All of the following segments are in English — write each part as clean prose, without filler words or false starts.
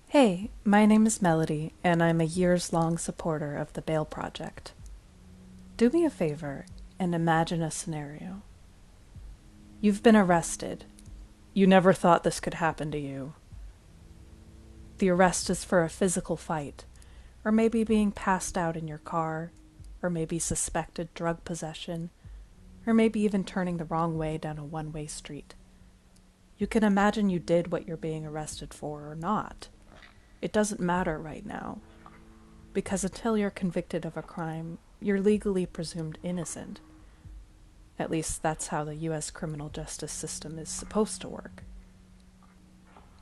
Hey, my name is Melody, and I'm a years-long supporter of the Bail Project. Do me a favor and imagine a scenario. You've been arrested. You never thought this could happen to you. The arrest is for a physical fight, or maybe being passed out in your car, or maybe suspected drug possession, or maybe even turning the wrong way down a one-way street. You can imagine you did what you're being arrested for or not. It doesn't matter right now, because until you're convicted of a crime, you're legally presumed innocent. At least that's how the US criminal justice system is supposed to work.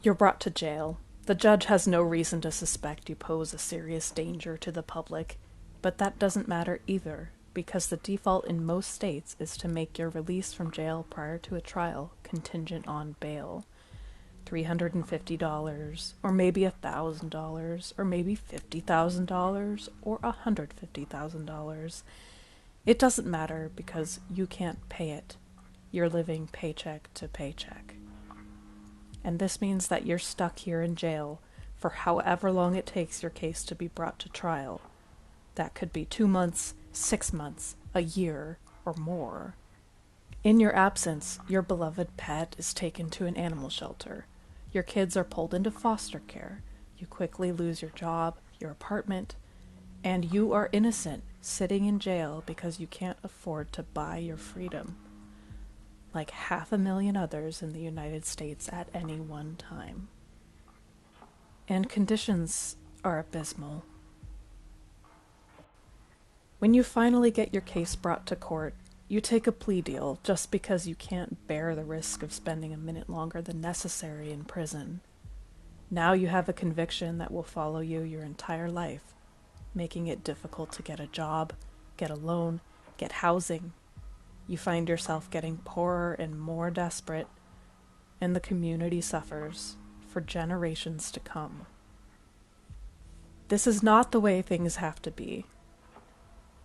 You're brought to jail. The judge has no reason to suspect you pose a serious danger to the public, but that doesn't matter either, because the default in most states is to make your release from jail prior to a trial contingent on bail. $350, or maybe $1,000, or maybe $50,000, or $150,000. It doesn't matter because you can't pay it. You're living paycheck to paycheck. And this means that you're stuck here in jail for however long it takes your case to be brought to trial. That could be 2 months, 6 months, a year, or more. In your absence, your beloved pet is taken to an animal shelter. Your kids are pulled into foster care. You quickly lose your job, your apartment, and you are innocent, sitting in jail because you can't afford to buy your freedom, like 500,000 others in the United States at any one time. And conditions are abysmal. When you finally get your case brought to court, you take a plea deal just because you can't bear the risk of spending a minute longer than necessary in prison. Now you have a conviction that will follow you your entire life, making it difficult to get a job, get a loan, get housing. You find yourself getting poorer and more desperate, and the community suffers for generations to come. This is not the way things have to be.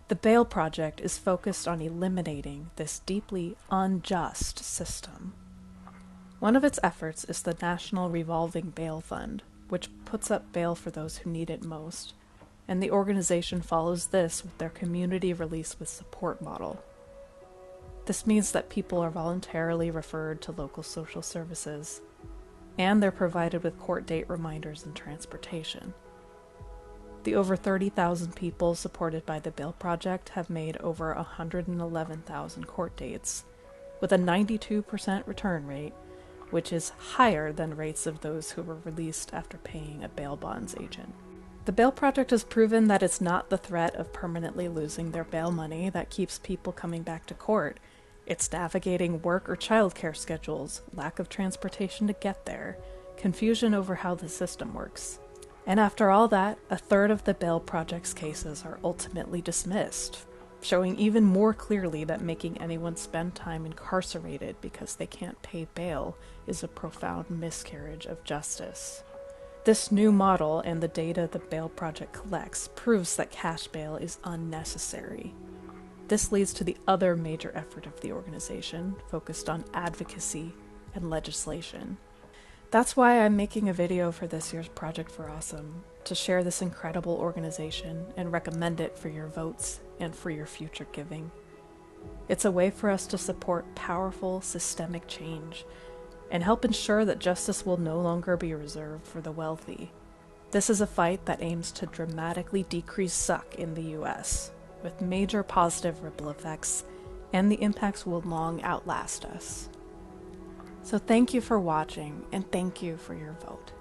The Bail Project is focused on eliminating this deeply unjust system. One of its efforts is the National Revolving Bail Fund, which puts up bail for those who need it most, and the organization follows this with their Community Release with Support model. This means that people are voluntarily referred to local social services, and they're provided with court date reminders and transportation. The over 30,000 people supported by the Bail Project have made over 111,000 court dates, with a 92% return rate, which is higher than rates of those who were released after paying a bail bonds agent. The Bail Project has proven that it's not the threat of permanently losing their bail money that keeps people coming back to court. It's navigating work or childcare schedules, lack of transportation to get there, confusion over how the system works. And after all that, a third of the Bail Project's cases are ultimately dismissed, showing even more clearly that making anyone spend time incarcerated because they can't pay bail is a profound miscarriage of justice. This new model and the data the Bail Project collects proves that cash bail is unnecessary. This leads to the other major effort of the organization, focused on advocacy and legislation. That's why I'm making a video for this year's Project for Awesome, to share this incredible organization and recommend it for your votes and for your future giving. It's a way for us to support powerful systemic change and help ensure that justice will no longer be reserved for the wealthy. This is a fight that aims to dramatically decrease suck in the US, with major positive ripple effects, and the impacts will long outlast us. So thank you for watching, and thank you for your vote.